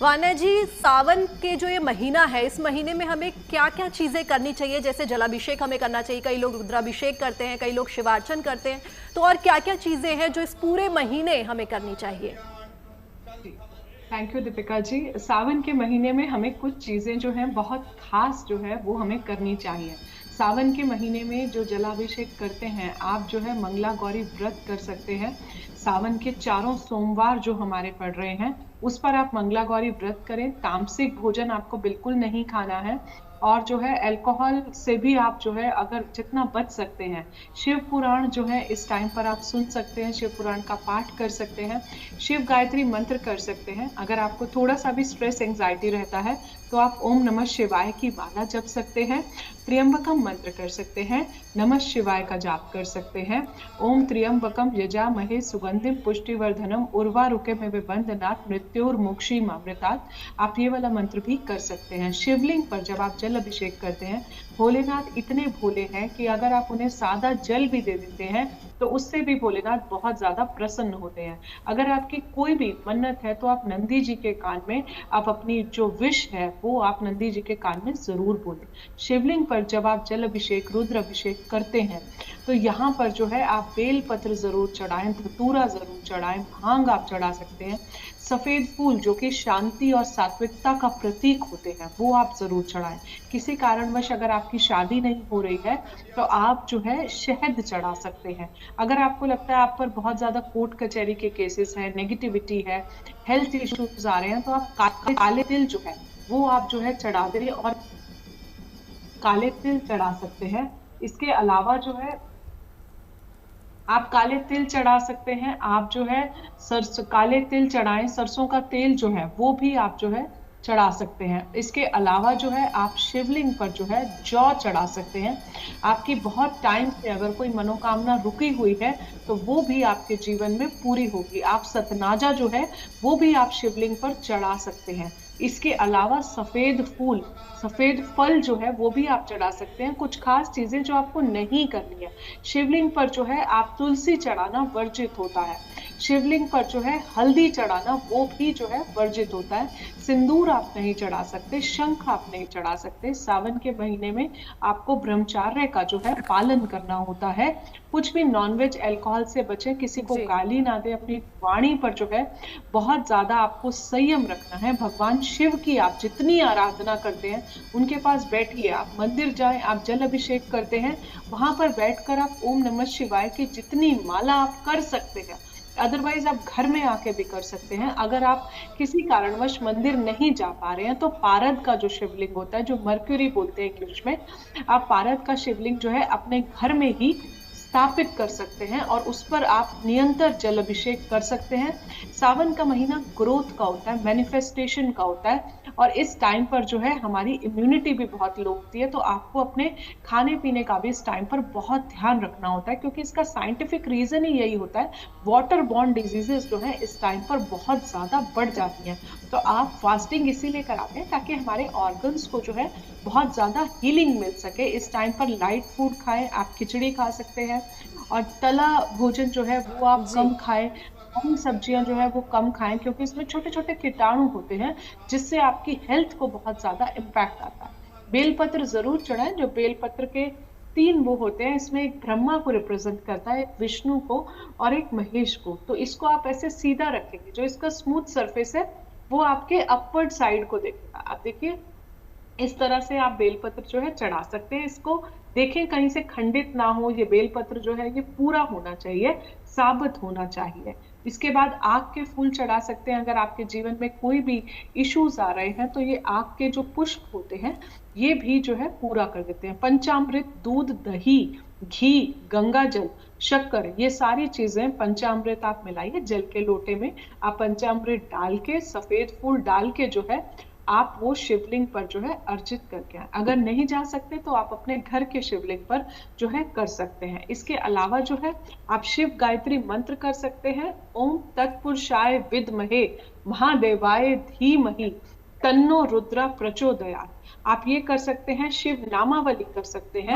वाना जी, सावन के जो ये महीना है, इस महीने में हमें क्या क्या चीजें करनी चाहिए? जैसे जलाभिषेक हमें करना चाहिए, कई लोग रुद्राभिषेक करते हैं, कई लोग शिवार्चन करते हैं, तो और क्या क्या चीजें हैं जो इस पूरे महीने हमें करनी चाहिए? जी, थैंक यू दीपिका जी। सावन के महीने में हमें कुछ चीजें जो हैं बहुत खास जो है वो हमें करनी चाहिए। सावन के महीने में जो जलाभिषेक करते हैं, आप जो है मंगला गौरी व्रत कर सकते हैं। सावन के चारों सोमवार जो हमारे पड़ रहे हैं, उस पर आप मंगला गौरी व्रत करें। तामसिक भोजन आपको बिल्कुल नहीं खाना है। और जो है अल्कोहल से भी आप जो है अगर जितना बच सकते हैं, शिव पुराण जो है इस टाइम पर आप सुन सकते हैं, शिव पुराण का पाठ कर सकते हैं, शिव गायत्री मंत्र कर सकते हैं। अगर आपको थोड़ा सा भी स्ट्रेस एंजाइटी रहता है तो आप ओम नमः शिवाय की माला जप सकते हैं, त्र्यंबकम मंत्र कर सकते हैं, नमः शिवाय का जाप कर सकते हैं, ओम त्र्यंबकम यजामहे सुगंधिम पुष्टिवर्धनम उर्वारुकमिव बंधनात् मृत्युर्मुक्षीमामृतात्। आप ये वाला मंत्र भी कर सकते हैं। शिवलिंग पर जब आप जल अभिषेक करते हैं, भोलेनाथ इतने भोले हैं कि अगर आप उन्हें सादा जल भी दे देते हैं तो उससे भी भोलेनाथ बहुत ज्यादा प्रसन्न होते हैं। अगर आपकी कोई भी मन्नत है तो आप नंदी जी के कान में, आप अपनी जो विश है वो आप नंदी जी के कान में जरूर बोलें। शिवलिंग पर जब आप जल अभिषेक रुद्र अभिषेक करते हैं तो यहाँ पर जो है आप बेल पत्र जरूर चढ़ाएं, धतूरा जरूर चढ़ाएं, भांग आप चढ़ा सकते हैं। सफेद फूल जो कि शांति और सात्विकता का प्रतीक होते हैं वो आप जरूर चढ़ाएं। किसी कारणवश अगर आपकी शादी नहीं हो रही है तो आप जो है शहद चढ़ा सकते हैं। अगर आपको लगता है आप पर बहुत ज्यादा कोर्ट कचहरी के केसेस हैं, नेगेटिविटी है, हेल्थ इश्यूज आ रहे हैं, तो आप काले तिल जो है वो आप जो है चढ़ा दें और काले तिल चढ़ा सकते हैं। इसके अलावा जो है आप काले तिल चढ़ा सकते हैं। आप जो है सरसों काले तिल चढ़ाएं, सरसों का तेल जो है वो भी आप जो है चढ़ा सकते हैं। इसके अलावा जो है आप शिवलिंग पर जो है जौ चढ़ा सकते हैं। आपकी बहुत टाइम से अगर कोई मनोकामना रुकी हुई है तो वो भी आपके जीवन में पूरी होगी। आप सतनाजा जो है वो भी आप शिवलिंग पर चढ़ा सकते हैं। इसके अलावा सफेद फूल, सफेद फल जो है वो भी आप चढ़ा सकते हैं। कुछ खास चीजें जो आपको नहीं करनी है, शिवलिंग पर जो है आप तुलसी चढ़ाना वर्जित होता है। शिवलिंग पर जो है हल्दी चढ़ाना वो भी जो है वर्जित होता है। सिंदूर आप नहीं चढ़ा सकते, शंख आप नहीं चढ़ा सकते। सावन के महीने में आपको ब्रह्मचार्य का जो है पालन करना होता है। कुछ भी नॉनवेज अल्कोहल से बचें, किसी को जी। गाली ना दे, अपनी वाणी पर जो है बहुत ज्यादा आपको संयम रखना है। भगवान शिव की आप जितनी आराधना करते हैं उनके पास बैठिए, आप मंदिर जाएं, आप जल अभिषेक करते हैं, वहां पर बैठकर आप ओम नमः शिवाय की जितनी माला आप कर सकते हैं, अदरवाइज आप घर में आके भी कर सकते हैं। अगर आप किसी कारणवश मंदिर नहीं जा पा रहे हैं तो पारद का जो शिवलिंग होता है, जो मर्क्यूरी बोलते हैं इंग्लिश में, आप पारद का शिवलिंग जो है अपने घर में ही स्थापित कर सकते हैं और उस पर आप निरंतर जल अभिषेक कर सकते हैं। सावन का महीना ग्रोथ का होता है, मैनिफेस्टेशन का होता है, और इस टाइम पर जो है हमारी इम्यूनिटी भी बहुत लो होती है। तो आपको अपने खाने पीने का भी इस टाइम पर बहुत ध्यान रखना होता है, क्योंकि इसका साइंटिफिक रीजन ही यही होता है। वाटर बॉर्न डिजीजेस जो है इस टाइम पर बहुत ज्यादा बढ़ जाती हैं। तो आप फास्टिंग इसीलिए कराते हैं ताकि हमारे ऑर्गन्स को जो है बहुत ज्यादा हीलिंग मिल सके। इस टाइम पर लाइट फूड खाएं, आप खिचड़ी खा सकते हैं, और तला भोजन जो है वो आप जी। कम खाएं। हरी सब्जियां जो है वो कम खाएं, क्योंकि इसमें छोटे छोटे कीटाणु होते हैं जिससे आपकी हेल्थ को बहुत ज्यादा इम्पैक्ट आता है। बेलपत्र जरूर चढ़ाएं। जो बेलपत्र के तीन वो होते हैं, इसमें एक ब्रह्मा को रिप्रेजेंट करता है, एक विष्णु को और एक महेश को। तो इसको आप ऐसे सीधा रखेंगे, जो इसका स्मूथ सरफेस है वो आपके अपवर्ड साइड को देखेगा। आप देखिए इस तरह से आप बेलपत्र जो है चढ़ा सकते हैं। इसको देखें कहीं से खंडित ना हो, ये बेलपत्र जो है ये पूरा होना चाहिए, साबित होना चाहिए। इसके बाद आग के फूल चढ़ा सकते हैं। अगर आपके जीवन में कोई भी इश्यूज आ रहे हैं तो ये आग के जो पुष्प होते हैं ये भी जो है पूरा कर देते हैं। पंचामृत, दूध, दही, घी, गंगा जल, शक्कर, ये सारी चीजें पंचामृत आप मिलाइए जल के लोटे में। आप पंचामृत डाल के, सफेद फूल डाल के जो है आप वो शिवलिंग पर जो है अर्जित करके आए। अगर नहीं जा सकते तो आप अपने घर के शिवलिंग पर जो है कर सकते हैं। इसके अलावा जो है आप शिव गायत्री मंत्र कर सकते हैं। ओम तत्पुरुषाय विद्महे महादेवाय धीमहि तन्नो रुद्र प्रचोदयात्। आप ये कर सकते हैं। शिव नामावली कर सकते हैं।